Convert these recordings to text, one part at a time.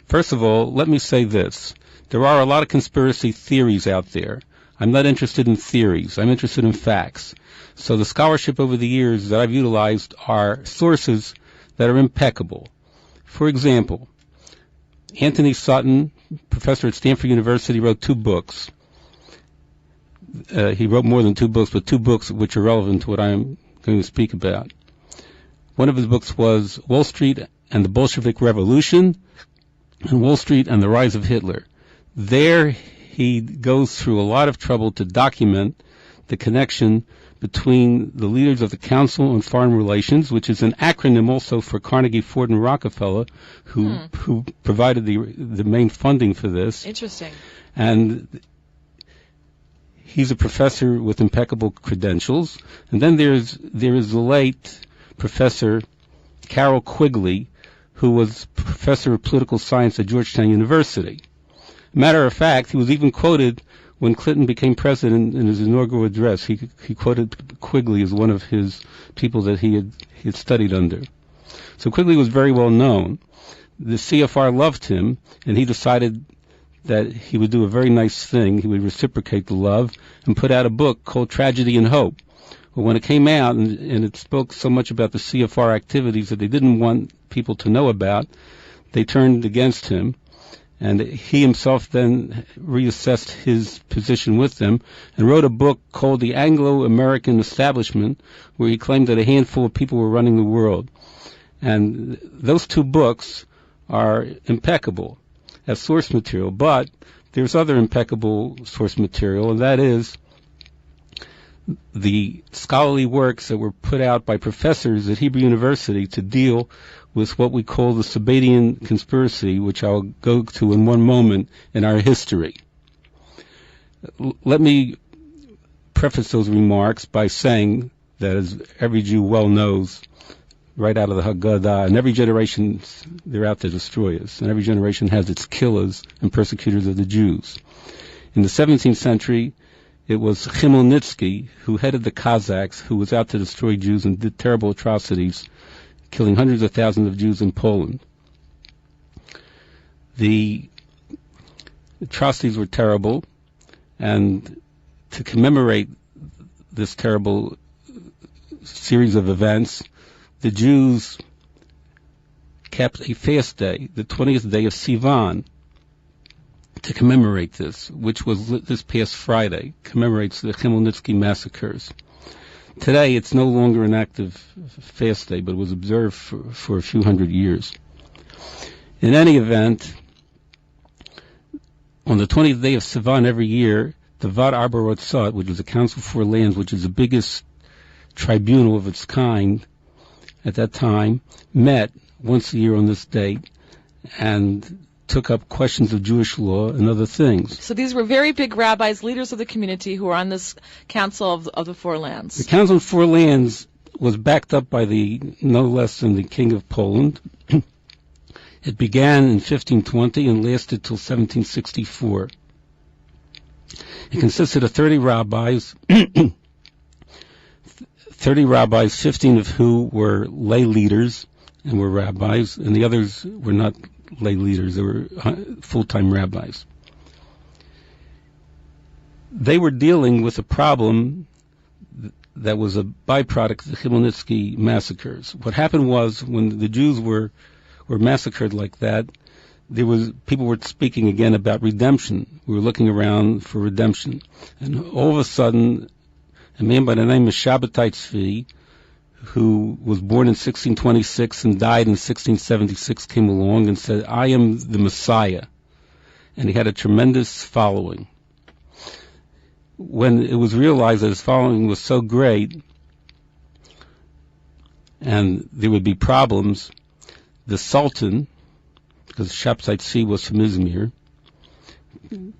First of all, let me say this. There are a lot of conspiracy theories out there. I'm not interested in theories. I'm interested in facts. So the scholarship over the years that I've utilized are sources that are impeccable. For example, Anthony Sutton, professor at Stanford University, wrote 2 books. He wrote more than 2 books, but 2 books which are relevant to what I'm going to speak about. One of his books was Wall Street and the Bolshevik Revolution, and Wall Street and the Rise of Hitler. There he goes through a lot of trouble to document the connection between the leaders of the Council on Foreign Relations, which is an acronym also for Carnegie, Ford, and Rockefeller, who provided the main funding for this. Interesting. And he's a professor with impeccable credentials. And then there is the late Professor Carroll Quigley, who was professor of political science at Georgetown University. Matter of fact, he was even quoted when Clinton became president in his inaugural address. He quoted Quigley as one of his people that he had studied under. So Quigley was very well known. The CFR loved him, and he decided that he would do a very nice thing. He would reciprocate the love and put out a book called Tragedy and Hope. Well, when it came out and it spoke so much about the CFR activities that they didn't want people to know about, they turned against him. And he himself then reassessed his position with them and wrote a book called The Anglo-American Establishment, where he claimed that a handful of people were running the world. And those 2 books are impeccable as source material, but there's other impeccable source material, and that is the scholarly works that were put out by professors at Hebrew University to deal with what we call the Sabbatean conspiracy, which I'll go to in one moment in our history. Let me preface those remarks by saying that, as every Jew well knows, right out of the Haggadah, and every generation, they're out to destroy us, and every generation has its killers and persecutors of the Jews. In the 17th century, it was Chmielnitsky, who headed the Cossacks, who was out to destroy Jews and did terrible atrocities, killing hundreds of thousands of Jews in Poland. The atrocities were terrible, and to commemorate this terrible series of events, the Jews kept a fast day, the 20th day of Sivan, to commemorate this, which was this past Friday, commemorates the Chmielnitsky massacres. Today, it's no longer an active fast day, but it was observed for a few hundred years. In any event, on the 20th day of Sivan every year, the Vad Arba Rotzot, which is the Council for Lands, which is the biggest tribunal of its kind at that time, met once a year on this date and took up questions of Jewish law and other things. So these were very big rabbis, leaders of the community, who were on this Council of the Four Lands. The Council of Four Lands was backed up by no less than the King of Poland. It began in 1520 and lasted till 1764. It consisted of 30 rabbis, 15 of who were lay leaders and were rabbis, and the others were not lay leaders, they were full-time rabbis. They were dealing with a problem that was a byproduct of the Chmielnitsky massacres. What happened was, when the Jews were massacred like that, people were speaking again about redemption. We were looking around for redemption. And all of a sudden, a man by the name of Shabbatai Tzvi, who was born in 1626 and died in 1676, came along and said, "I am the Messiah." And he had a tremendous following. When it was realized that his following was so great and there would be problems, the Sultan, because Shabbatai Tzvi was from Izmir,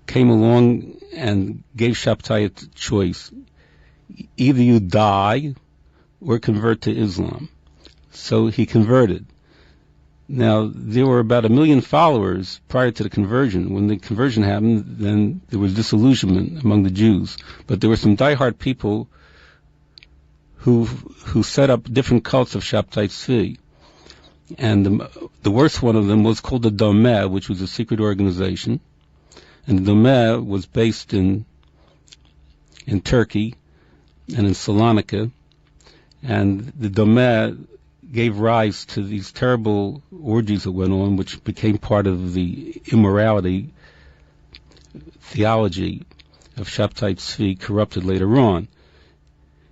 came along and gave Shabbatai a choice. Either you die or convert to Islam. So he converted. Now, there were about 1 million followers prior to the conversion. When the conversion happened, then there was disillusionment among the Jews. But there were some diehard people who set up different cults of Shabbatai Tzvi. And the worst one of them was called the Domeh, which was a secret organization. And the Domeh was based in Turkey and in Salonika. And the Domeh gave rise to these terrible orgies that went on, which became part of the immorality theology of Shabtai Tzvi, corrupted later on.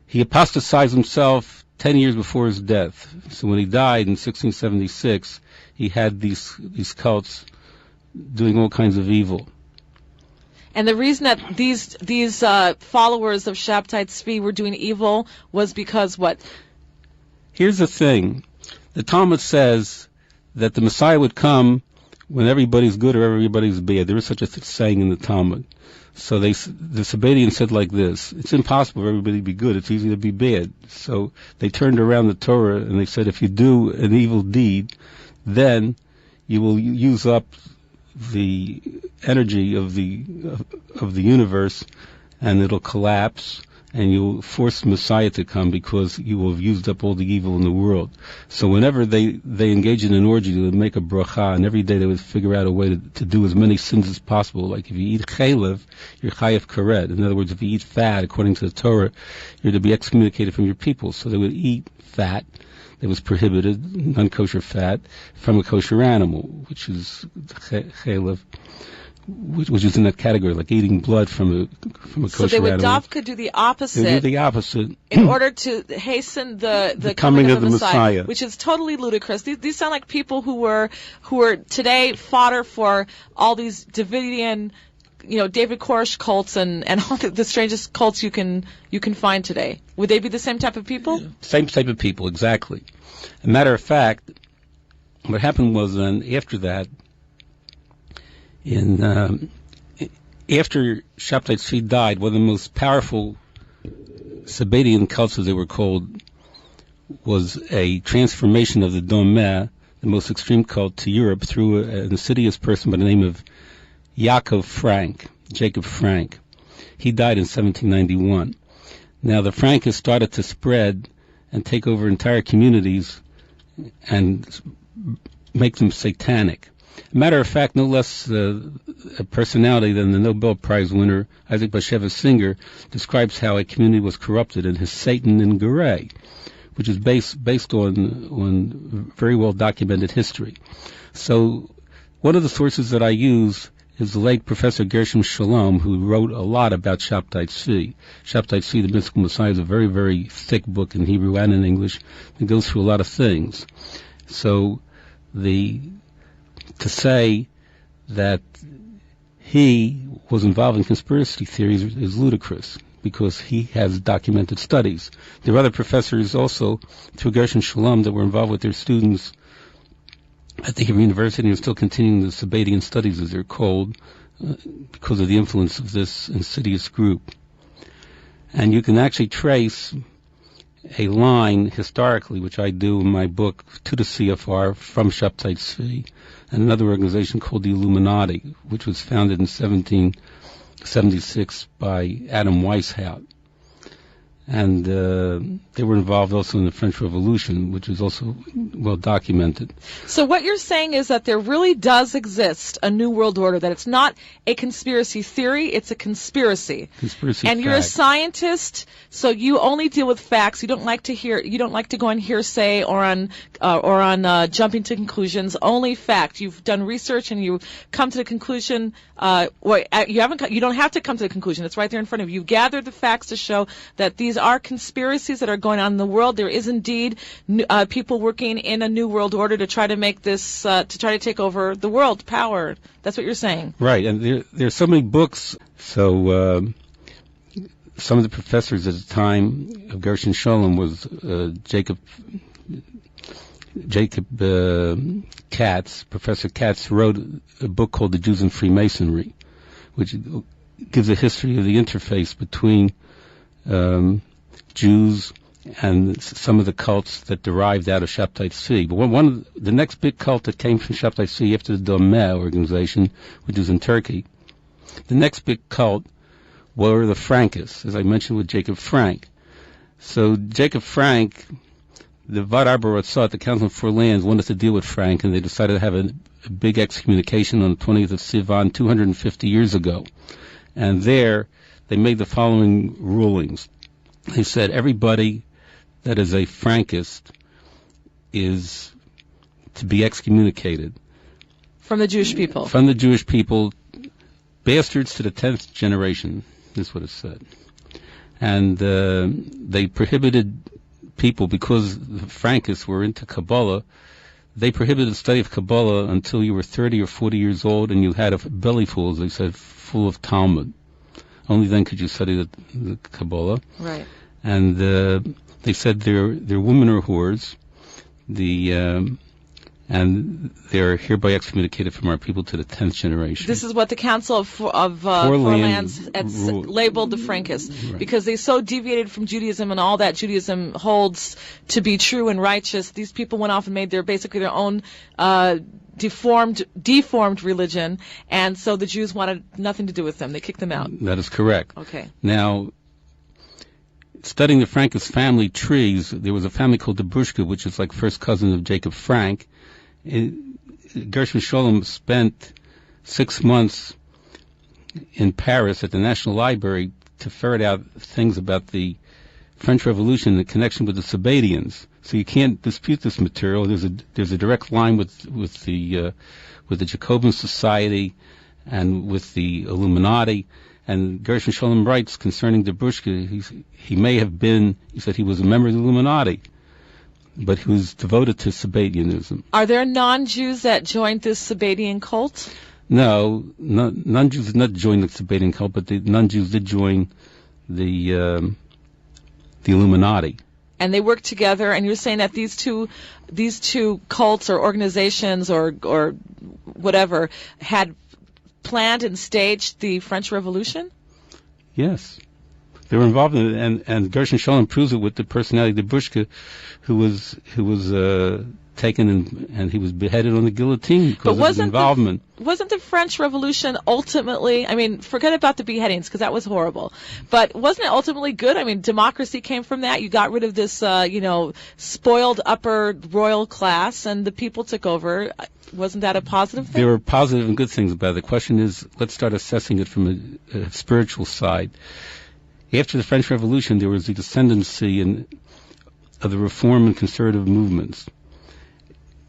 He apostatized himself 10 years before his death. So when he died in 1676, he had these cults doing all kinds of evil. And the reason that these followers of Shabtai Tzvi were doing evil was because what? Here's the thing. The Talmud says that the Messiah would come when everybody's good or everybody's bad. There is such a saying in the Talmud. So the Sabbatians said like this: it's impossible for everybody to be good. It's easy to be bad. So they turned around the Torah and they said, if you do an evil deed, then you will use up the energy of the universe, and it'll collapse, and you'll force the Messiah to come because you will have used up all the evil in the world. So whenever they engage in an orgy, they would make a bracha, and every day they would figure out a way to do as many sins as possible. Like if you eat chaylev, you're chayav karet. In other words, if you eat fat, according to the Torah, you're to be excommunicated from your people. So they would eat fat that was prohibited, non-kosher fat, from a kosher animal, which is chaylev, which is in that category, like eating blood from a kosher animal. So they would dafka do the opposite. They do the opposite in order to hasten the coming of the Messiah, which is totally ludicrous. These sound like people who were today fodder for all these Davidian, David Koresh cults and all the strangest cults you can find today. Would they be the same type of people? Same type of people, exactly. As a matter of fact, what happened was then after that, after Shabtai Tzvi died, one of the most powerful Sabbatian cults, as they were called, was a transformation of the Domeh, the most extreme cult, to Europe through an insidious person by the name of Jacob Frank. He died in 1791. Now the Frankists started to spread and take over entire communities and make them satanic. Matter of fact, no less a personality than the Nobel Prize winner Isaac Bashevis Singer describes how a community was corrupted in his Satan in Geray, which is based on very well documented history. So one of the sources that I use is the late Professor Gershom Shalom, who wrote a lot about Shabtai Tzvi. Shabtai Tzvi, the Mystical Messiah, is a very, very thick book in Hebrew and in English. It goes through a lot of things. So to say that he was involved in conspiracy theories is ludicrous, because he has documented studies. There are other professors also, through Gershom Shalom, that were involved with their students at the Hebrew University and are still continuing the Sabbatian studies, as they're called, because of the influence of this insidious group. And you can actually trace a line historically, which I do in my book, to the CFR from Shabtai Tzvi, and another organization called the Illuminati, which was founded in 1776 by Adam Weishaupt. And they were involved also in the French Revolution, which is also well documented. So what you're saying is that there really does exist a new world order, that it's not a conspiracy theory, it's a conspiracy. And you're a scientist, so you only deal with facts. You don't like to go on hearsay or on jumping to conclusions. Only fact. You've done research and you come to the conclusion. You don't have to come to the conclusion. It's right there in front of you. You've gathered the facts to show that these are conspiracies that are going on in the world. There is indeed people working in a new world order to try to make this, to try to take over the world, power. That's what you're saying. Right, and there are so many books. So some of the professors at the time of Gershom Shalom was Jacob Katz. Professor Katz wrote a book called The Jews and Freemasonry, which gives a history of the interface between Jews and some of the cults that derived out of Shabtai Tzvi. But the next big cult that came from Shabtai Tzvi after the Domeh organization, which was in Turkey, the next big cult were the Frankists, as I mentioned with Jacob Frank. So Jacob Frank the Vad Arba Ratzah, the Council of Four Lands, wanted to deal with Frank, and they decided to have a big excommunication on the 20th of Sivan 250 years ago. And there, they made the following rulings. They said everybody that is a Frankist is to be excommunicated. From the Jewish people. From the Jewish people, bastards to the 10th generation, is what it said. And they prohibited people, because the Frankists were into Kabbalah, they prohibited the study of Kabbalah until you were 30 or 40 years old and you had a belly full, as they said, full of Talmud. Only then could you study the Kabbalah. Right. And they said they're women or whores. And they're hereby excommunicated from our people to the 10th generation. This is what the Council of Four Lands labeled the Frankists, right. Because they so deviated from Judaism and all that Judaism holds to be true and righteous. These people went off and made basically their own deformed religion, and so the Jews wanted nothing to do with them. They kicked them out. That is correct. Okay. Now, studying the Frankist family trees, there was a family called the Brushka, which is like first cousin of Jacob Frank. Gershom Scholem spent 6 months in Paris at the National Library to ferret out things about the French Revolution in connection with the Sabbateans. So you can't dispute this material. There's a direct line with the Jacobin Society and with the Illuminati. And Gershom Scholem writes concerning the Brushka, he said he was a member of the Illuminati, but he was devoted to Sabbatianism. Are there non-Jews that joined this Sabbatian cult? No, non-Jews did not join the Sabbatian cult, but the non-Jews did join the Illuminati. And they worked together, and you're saying that these two cults or organizations or whatever had planned and staged the French Revolution? Yes. They were involved in it, and Gershom Scholem proves it with the personality of the Brushka, who was taken and he was beheaded on the guillotine because of his involvement. Wasn't the French Revolution ultimately, I mean, forget about the beheadings because that was horrible, but wasn't it ultimately good? I mean, democracy came from that. You got rid of this, spoiled upper royal class, and the people took over. Wasn't that a positive thing? There were positive and good things about it. The question is, let's start assessing it from a spiritual side. After the French Revolution, there was the ascendancy of the reform and conservative movements.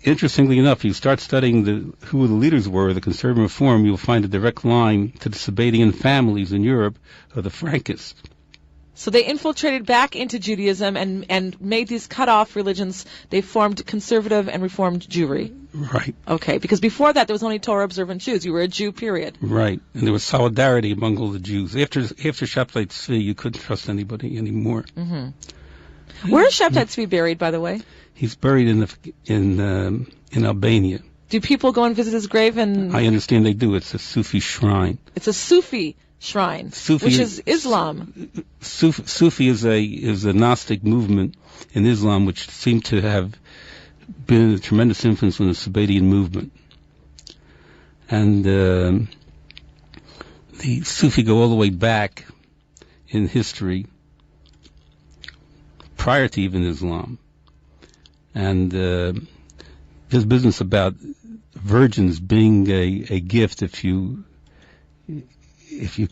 Interestingly enough, you start studying who the leaders were of the conservative reform, you'll find a direct line to the Sabbatian families in Europe of the Frankists. So they infiltrated back into Judaism and made these cut-off religions. They formed conservative and reformed Jewry. Right. Okay, because before that there was only Torah-observant Jews. You were a Jew, period. Right, and there was solidarity among all the Jews. After Shabtai Tzvi, you couldn't trust anybody anymore. Mm-hmm. Where is Shabtai Tzvi buried, by the way? He's buried in Albania. Do people go and visit his grave? I understand they do. It's a Sufi shrine. It's a Sufi shrine, which is Islam. Sufi is a Gnostic movement in Islam, which seemed to have been a tremendous influence on the Sabbatian movement. And the Sufi go all the way back in history, prior to even Islam. And this business about virgins being a gift if you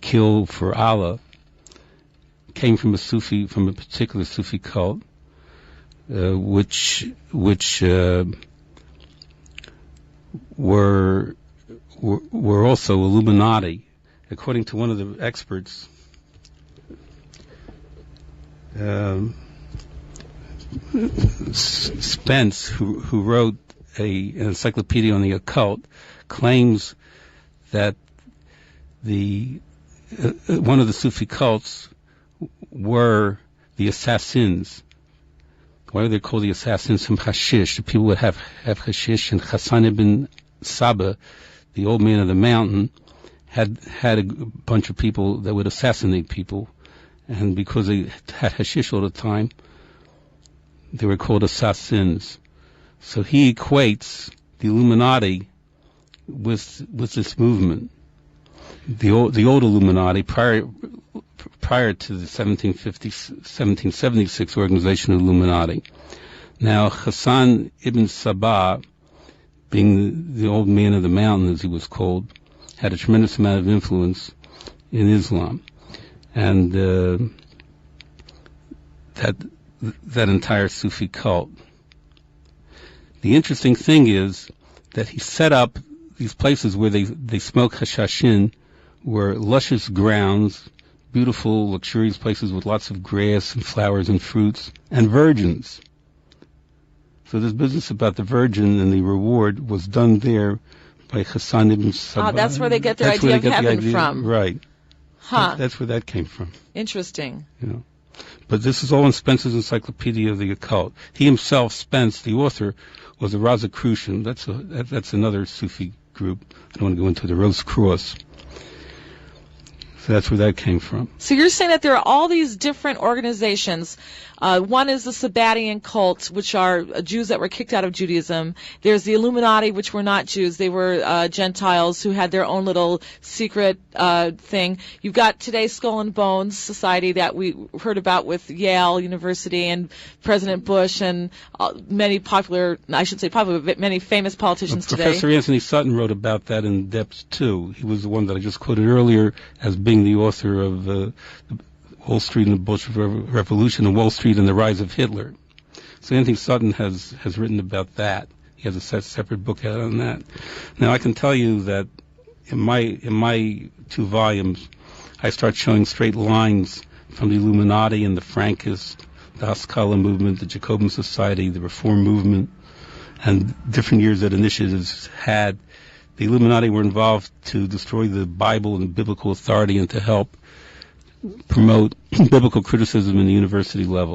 kill for Allah came from a particular Sufi cult, which were also Illuminati, according to one of the experts. Spence, who wrote an encyclopedia on the occult, claims that one of the Sufi cults were the assassins. Why are they called the assassins from Hashish? The people would have Hashish, and Hassan ibn Saba, the old man of the mountain, had a bunch of people that would assassinate people, and because they had Hashish all the time, they were called assassins. So he equates the Illuminati with this movement. The old Illuminati prior to the 1776 organization of Illuminati. Now, Hassan ibn Sabah, being the old man of the mountain, as he was called, had a tremendous amount of influence in Islam. And that entire Sufi cult. The interesting thing is that he set up these places where they smoke hashashin, were luscious grounds, beautiful, luxurious places with lots of grass and flowers and fruits, and virgins. So this business about the virgin and the reward was done there by Hassan ibn Sabah. That's where they get their idea of heaven from. Right. Huh. That's where that came from. Interesting. You know. But this is all in Spencer's Encyclopedia of the Occult. He himself, Spence, the author, was a Rosicrucian. That's another Sufi group. I don't want to go into the Rose-Croix. So that's where that came from. So you're saying that there are all these different organizations. One is the Sabbatian cult, which are Jews that were kicked out of Judaism. There's the Illuminati, which were not Jews. They were Gentiles who had their own little secret thing. You've got today's Skull and Bones Society that we heard about with Yale University and President Bush and many popular, I shouldn't say popular, but many famous politicians today. Professor Anthony Sutton wrote about that in depth, too. He was the one that I just quoted earlier as being the author of Wall Street and the Bolshevik Revolution and Wall Street and the Rise of Hitler. So Anthony Sutton has written about that. He has a separate book out on that. Now I can tell you that in my 2 volumes, I start showing straight lines from the Illuminati and the Frankists, the Haskalah movement, the Jacobin Society, the Reform movement, and different years that initiatives had. The Illuminati were involved to destroy the Bible and biblical authority and to help promote biblical criticism in the university level.